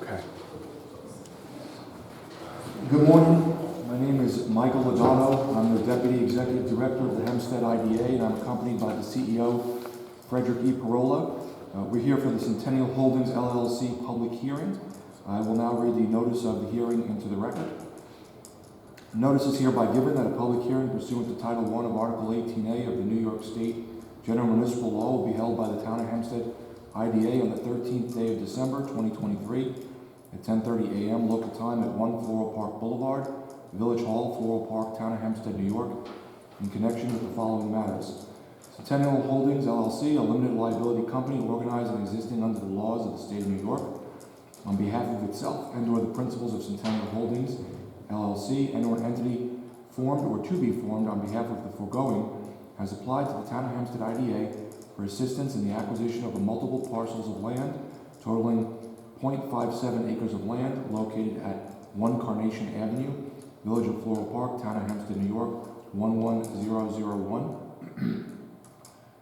Okay. Good morning. My name is Michael Logano. I'm the Deputy Executive Director of the Hempstead IDA, and I'm accompanied by the CEO, Frederick E. Parola. We're here for the Centennial Holdings LLC public hearing. I will now read the notice of the hearing into the record. Notice is hereby given that a public hearing pursuant to Title I of Article 18A of the New York State General Municipal Law will be held by the Town of Hempstead IDA on the 13th day of December 2023 at 10:30 a.m. local time at 1 Floral Park Boulevard, Village Hall, Floral Park, Town of Hempstead, New York, in connection with the following matters. Centennial Holdings, LLC, a limited liability company organized and existing under the laws of the state of New York, on behalf of itself and/or the principals of Centennial Holdings, LLC, and/or an entity formed or to be formed on behalf of the foregoing, has applied to the Town of Hempstead IDA for assistance in the acquisition of multiple parcels of land totaling 0.57 acres of land located at 1 Carnation Avenue, Village of Floral Park, Town of Hempstead, New York, 11001.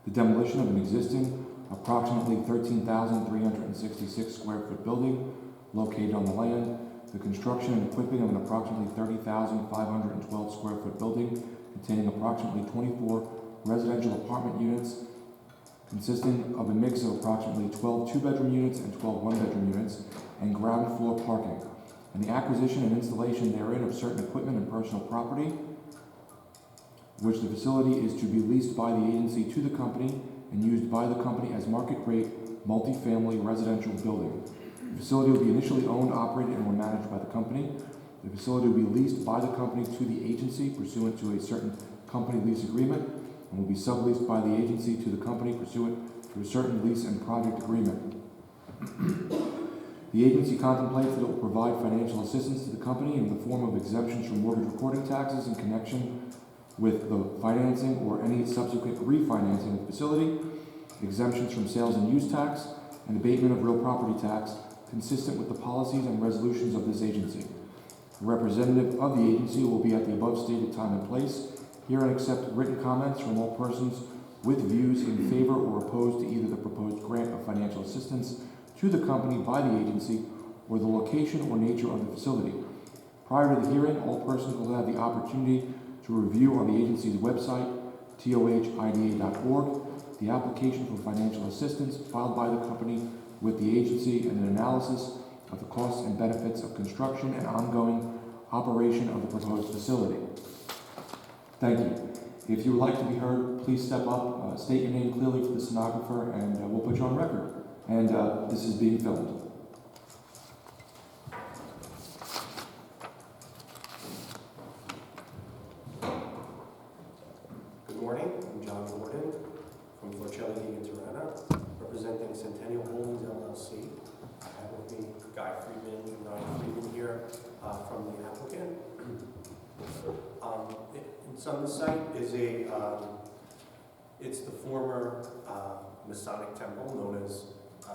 The demolition of an existing approximately 13,366 square foot building located on the land, the construction and equipping of an approximately 30,512 square foot building containing approximately 24 residential apartment units consisting of a mix of approximately 12 two-bedroom units and 12 one-bedroom units, and ground floor parking, and the acquisition and installation therein of certain equipment and personal property, which the facility is to be leased by the agency to the company and used by the company as market-rate multifamily residential building. The facility will be initially owned, operated, and managed by the company. The facility will be leased by the company to the agency pursuant to a certain company lease agreement, and will be subleased by the agency to the company pursuant to a certain lease and project agreement. The agency contemplates that it will provide financial assistance to the company in the form of exemptions from mortgage recording taxes in connection with the financing or any subsequent refinancing of the facility, exemptions from sales and use tax, and abatement of real property tax consistent with the policies and resolutions of this agency. A representative of the agency will be at the above stated time and place. Hear and accept written comments from all persons with views in favor or opposed to either the proposed grant of financial assistance to the company by the agency or the location or nature of the facility. Prior to the hearing, all persons will have the opportunity to review on the agency's website, tohida.org, the application for financial assistance filed by the company with the agency and an analysis of the costs and benefits of construction and ongoing operation of the proposed facility. Thank you. If you would like to be heard, please step up, state your name clearly for the stenographer, and we'll put you on record. And this is being filmed. Good morning. I'm John Gordon from Forcelli and Tirana, representing Centennial Holdings LLC. I have with me Guy Friedman and Ryan Friedman here from the applicant. On the site is it's the former Masonic temple known as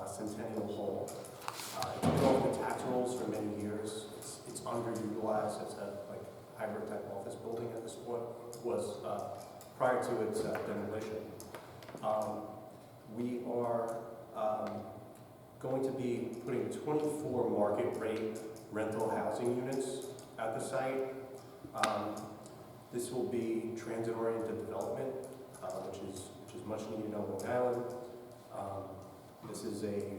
Centennial Hall. It's been off the tax rolls for many years. It's underutilized as a hybrid type office building at this point. Was prior to its demolition. We are going to be putting 24 market rate rental housing units at the site. This will be transit-oriented development, which is much needed on Long Island. This is a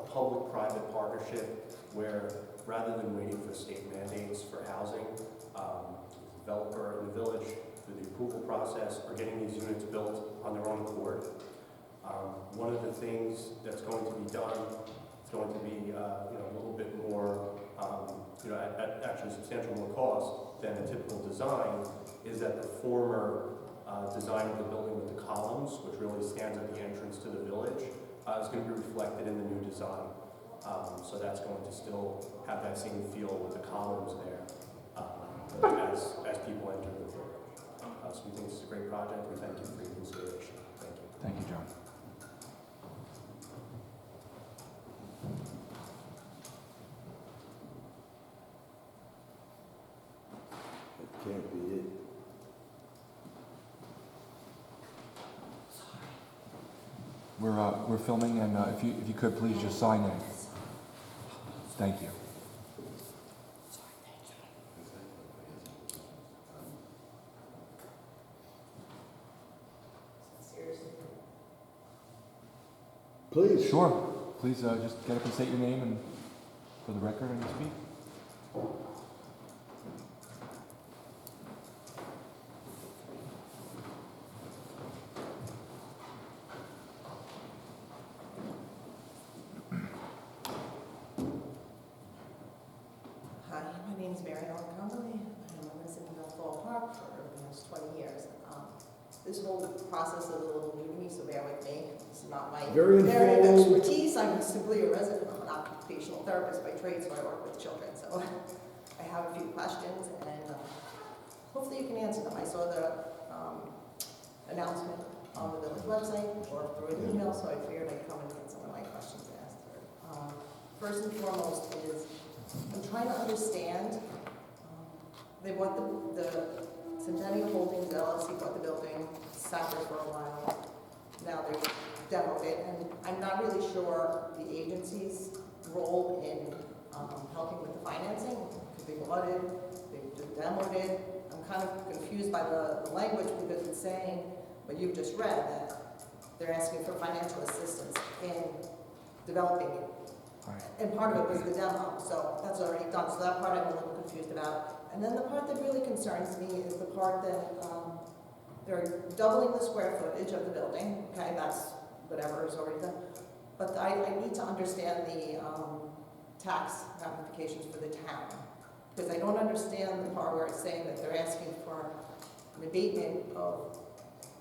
public-private partnership where, rather than waiting for state mandates for housing, the developer in the village, through the approval process, are getting these units built on their own accord. One of the things that's going to be done is going to be a little bit more, at actually substantial more cost than a typical design, is that the former design of the building with the columns, which really stands at the entrance to the village, is going to be reflected in the new design. So that's going to still have that same feel with the columns there as people enter the village. So we think this is a great project. We thank you for your consideration. Thank you. Thank you, John. That can't be it. We're filming, and if you could please just sign in. Thank you. Please. Sure. Please just get up and state your name and for the record and speak. Hi, my name is Mary Ellen Connolly. I'm a resident of Fall Park for the past 20 years. This whole process is a little new to me, so bear with me. This is not my Very area of informal. expertise. I'm simply a resident. I'm an occupational therapist by trade, so I work with children. So I have a few questions, and hopefully you can answer them. I saw the announcement on the village website or through an email, so I figured I'd come and get some of my questions answered. First and foremost is I'm trying to understand, they bought the Centennial Holdings LLC bought the building, sat there for a while, now they've demoed it, and I'm not really sure the agency's role in helping with the financing, because they bought it, they demoed it. I'm kind of confused by the language because it's saying, what you've just read, that they're asking for financial assistance in developing it. Right. And part of it was the demo, so that's already done. So that part I'm a little confused about. And then the part that really concerns me is the part that they're doubling the square footage of the building. Okay, that's whatever is already done. But I need to understand the tax ramifications for the town. Because I don't understand the part where it's saying that they're asking for an abatement of,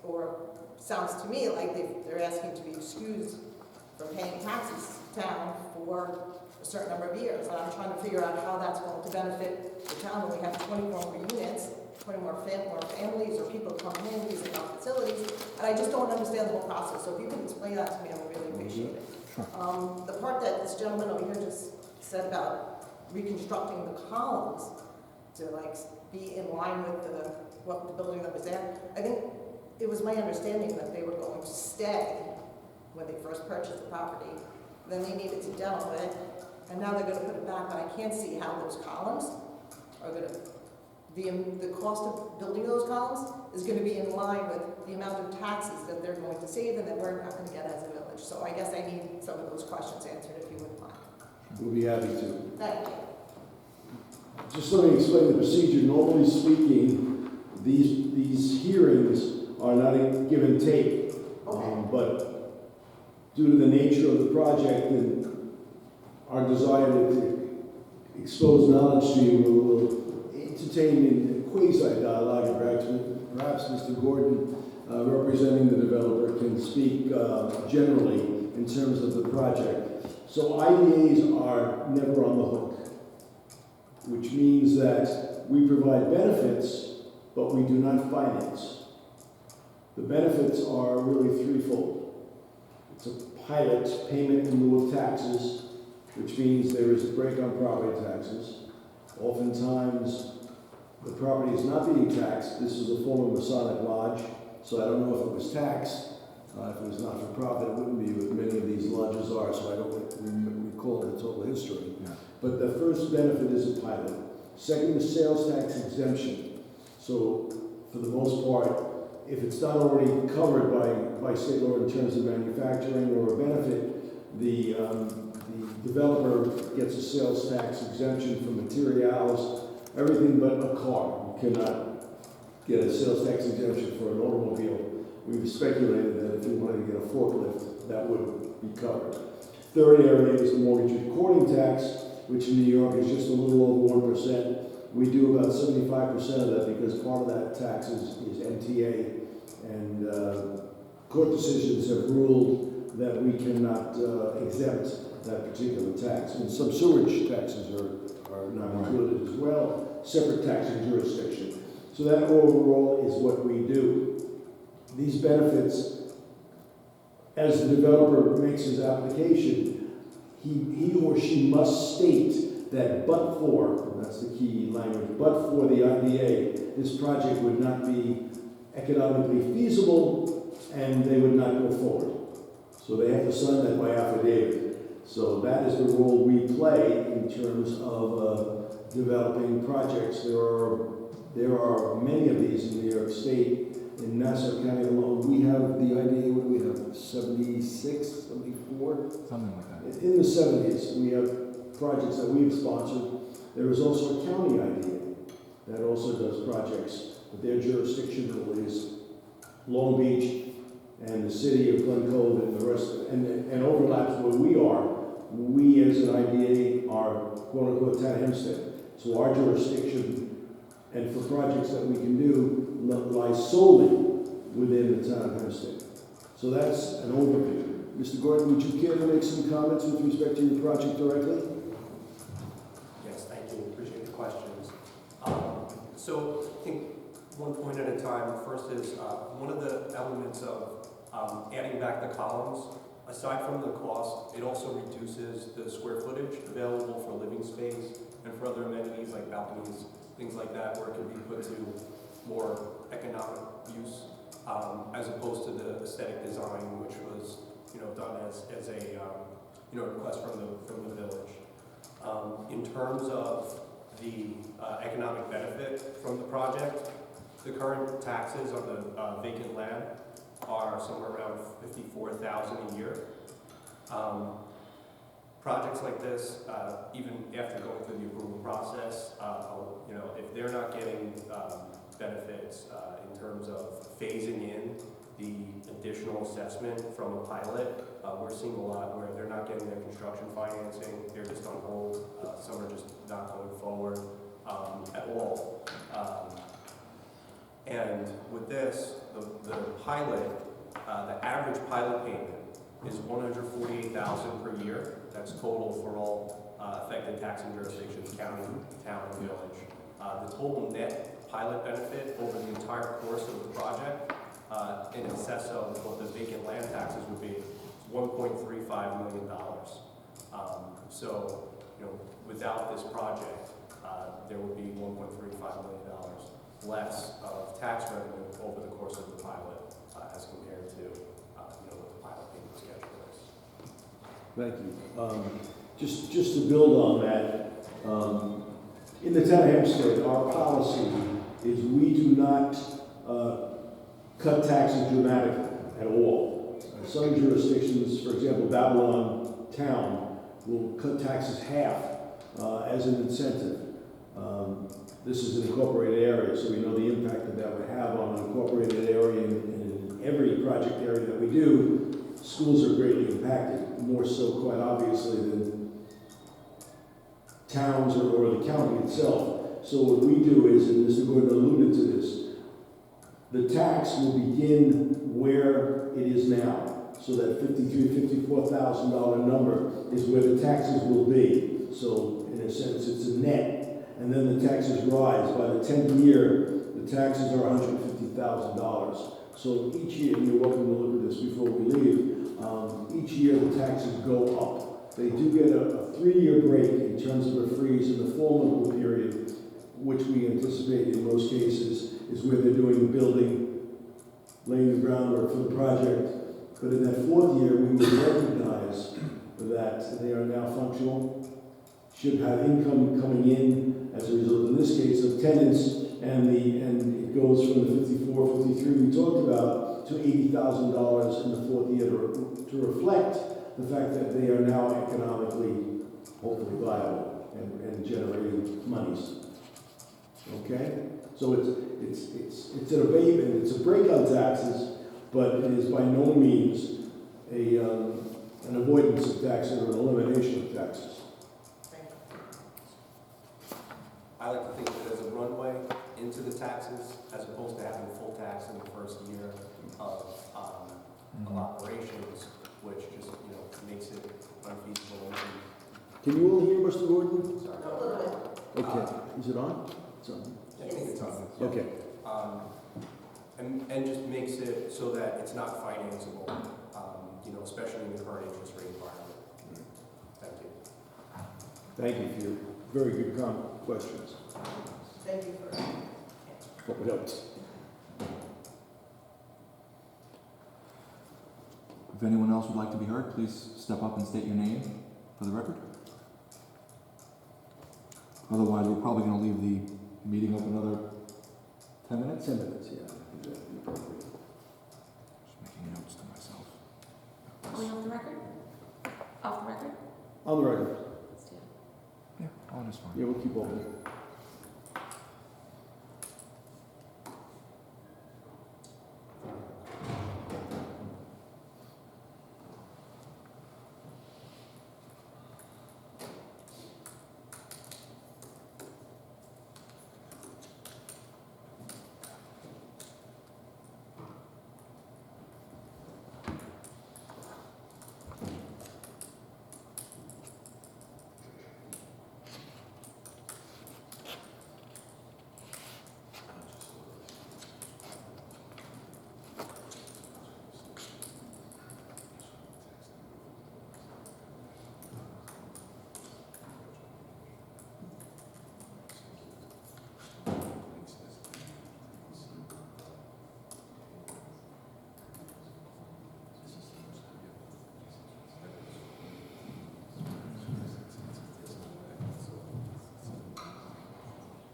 or sounds to me like they're asking to be excused from paying taxes to town for a certain number of years. And I'm trying to figure out how that's going to benefit the town when we have 20 more units, 20 more families or people coming in using our facilities. And I just don't understand the whole process. So if you can explain that to me, I would really appreciate it. Sure. The part that this gentleman over here just said about reconstructing the columns to like be in line with the building that was there, I think it was my understanding that they were going to stay when they first purchased the property. Then they needed to demo it, and now they're going to put it back, but I can't see how those columns are going to, the cost of building those columns is going to be in line with the amount of taxes that they're going to save and that we're not going to get as a village. So I guess I need some of those questions answered if you wouldn't mind. We'll be happy to. Thank you. Just let me explain the procedure. Normally speaking, these hearings are not a give and take. But due to the nature of the project and our desire to expose knowledge to you, we'll entertain in quasi-dialogue, and perhaps Mr. Gordon, representing the developer, can speak generally in terms of the project. So IDAs are never on the hook, which means that we provide benefits, but we do not finance. The benefits are really threefold. It's a pilot payment in lieu of taxes, which means there is a break on property taxes. Oftentimes, the property is not being taxed. This is a former Masonic lodge, so I don't know if it was taxed. If it was not for profit, it wouldn't be, but many of these lodges are, so I don't recall the total history. Yeah. But the first benefit is a pilot. Second is sales tax exemption. So, for the most part, if it's not already covered by state law in terms of manufacturing or a benefit, the developer gets a sales tax exemption for materials, everything but a car. You cannot get a sales tax exemption for an automobile. We've speculated that if you wanted to get a forklift, that would be covered. Third area is the mortgage recording tax, which in New York is just a little over 1%. We do about 75% of that because part of that tax is MTA, and court decisions have ruled that we cannot exempt that particular tax. And some sewage taxes are not included as well, separate taxing jurisdiction. So that overall is what we do. These benefits, as the developer makes his application, he or she must state that but for, and that's the key language, but for the IDA, this project would not be economically feasible and they would not go forward. So they have to sign that by affidavit. So that is the role we play in terms of developing projects. There are many of these in New York State. In Nassau County alone, we have the IDA, what do we have, 76, 74? Something like that. In the 70s, we have projects that we've sponsored. There is also a county IDA that also does projects, but their jurisdiction is Long Beach and the city of Glen Cove and the rest, and overlaps where we are. We as an IDA are quote-unquote town of Hempstead. So our jurisdiction and for projects that we can do lies solely within the town of Hempstead. So that's an overview. Mr. Gordon, would you care to make some comments with respect to your project directly? Yes, thank you. Appreciate the questions. So I think one point at a time. First is one of the elements of adding back the columns. Aside from the cost, it also reduces the square footage available for living space and for other amenities like balconies, things like that, where it can be put to more economic use, as opposed to the aesthetic design, which was, done as a request from the village. In terms of the economic benefit from the project, the current taxes on the vacant land are somewhere around $54,000 a year. Projects like this, even after going through the approval process, if they're not getting benefits in terms of phasing in the additional assessment from a pilot, we're seeing a lot where they're not getting their construction financing, they're just on hold, some are just not going forward at all. And with this, the pilot, the average pilot payment is $148,000 per year. That's total for all affected taxing jurisdictions, county, town, and village. The total net pilot benefit over the entire course of the project, in excess of what the vacant land taxes would be, is $1.35 million. So, without this project, there would be $1.35 million less of tax revenue over the course of the pilot, as compared to what the pilot payment schedule is. Thank you. Just to build on that, in the town of Hempstead, our policy is we do not cut taxes dramatically at all. Some jurisdictions, for example, Babylon Town, will cut taxes half as an incentive. This is an incorporated area, so we know the impact that would have on an incorporated area. In every project area that we do, schools are greatly impacted, more so quite obviously than towns or the county itself. So what we do is, and Mr. Gordon alluded to this, the tax will begin where it is now. So that $53,000, $54,000 number is where the taxes will be. So in a sense, it's a net. And then the taxes rise. By the 10th year, the taxes are $150,000. So each year, and you're welcome to look at this before we leave, each year the taxes go up. They do get a 3-year break in terms of a freeze in the formidable period, which we anticipate in most cases is where they're doing the building, laying the groundwork for the project. But in that 4th year, we will recognize that they are now functional, should have income coming in as a result, in this case, of tenants, and it goes from the 54, 53 we talked about to $80,000 in the 4th year to reflect the fact that they are now economically, hopefully viable and generating monies. Okay? So it's an abatement, it's a break on taxes, but it is by no means an avoidance of taxes or an elimination of taxes. I like to think of it as a runway into the taxes, as opposed to having full tax in the first year of operations, which just makes it unfeasible. Can you all hear Mr. Gordon? Sorry. A little bit. Okay. Is it on? It's on. I think it's on. Okay. And just makes it so that it's not financeable, especially in the current interest rate environment. Thank you. Thank you for your very good questions. Thank you for. Hope it helps. If anyone else would like to be heard, please step up and state your name. for the record? Otherwise, we're probably going to leave the meeting up another 10 minutes? 10 minutes, yeah. That'd be appropriate. Just making notes to myself. Are we off the record? Off the record? On the record. Let's do it. Yeah, on is fine. Yeah, we'll keep open.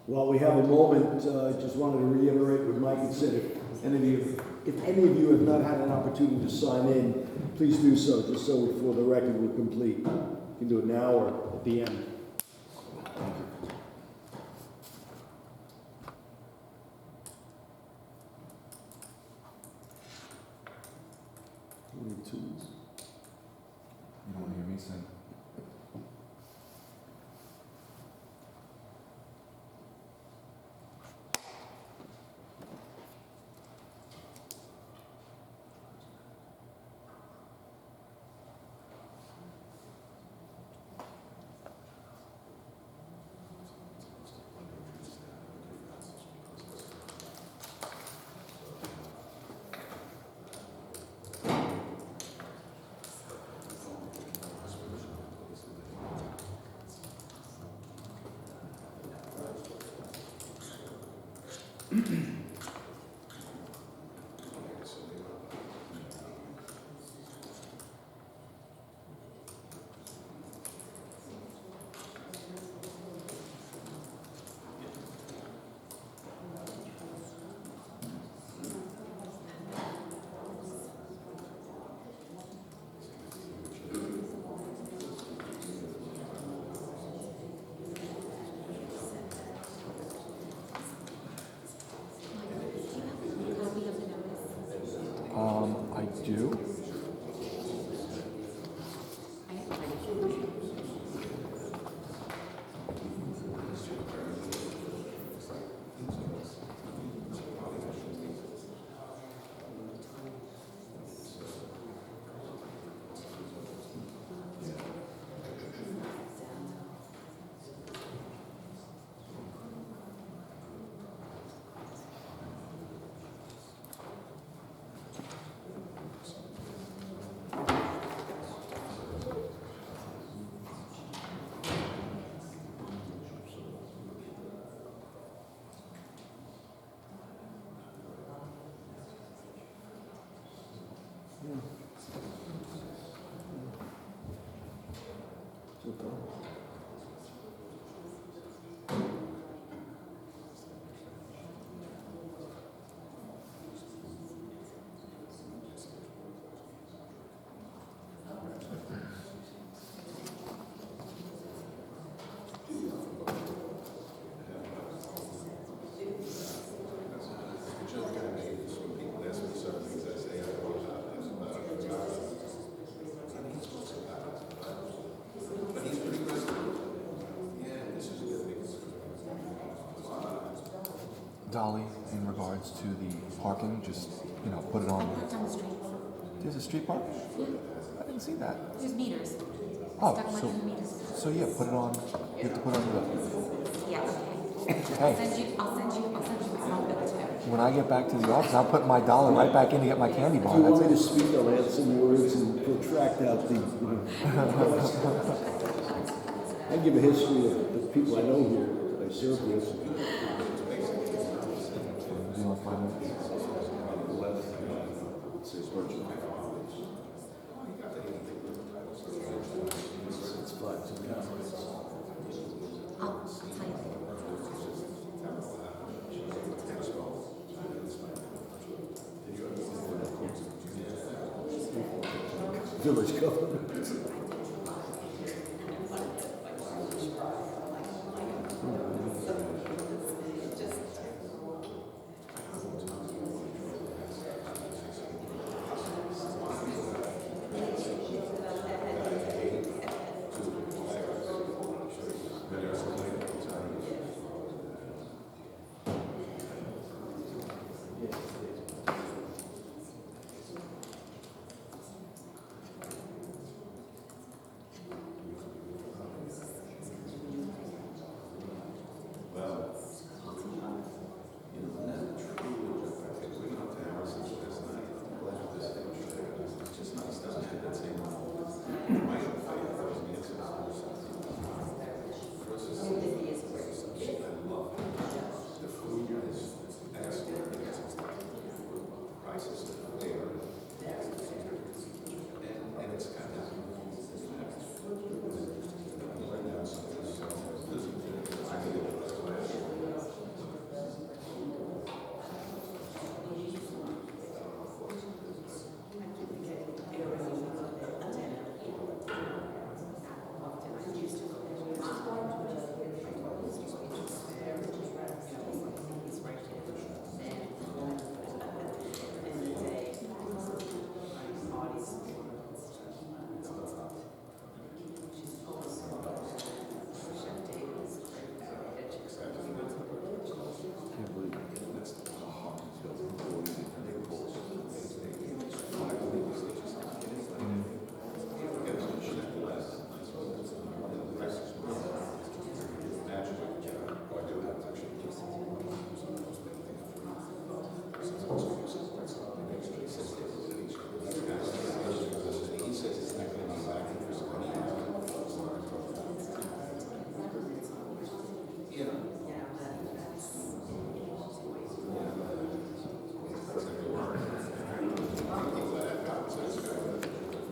While we have a moment, I just wanted to reiterate what Mike had said. If any of you have not had an opportunity to sign in, please do so, just so for the record we're complete. You can do it now or at the end. You don't want to hear me sing. I do. Dolly, in regards to the parking, just, put it I on. parked on the street. There's a street park? Yeah. I didn't see that. There's meters. Oh, Stuck like in the meters. so yeah, put it on, you have to put it on Yeah, okay. the, I'll hey, send you a small bit too. when I get back to the office, I'll put my dollar right back in to get my candy If bar. you want me That's to speak, I'll add some words and protract out the, I give a history of the people I know here that I serve with. Do you want 5 minutes? It's fun. I'll tell you later. Village government.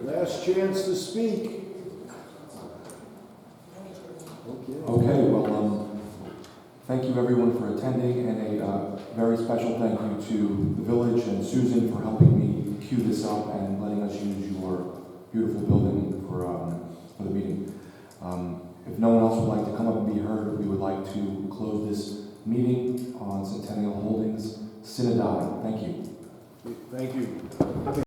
Last chance to speak. Okay, well, thank you everyone for attending, and a very special thank you to the village and Susan for helping me cue this up and letting us use your beautiful building for the meeting. If no one else would like to come up and be heard, we would like to close this meeting on Centennial Holdings Synodon. Thank you. Thank you.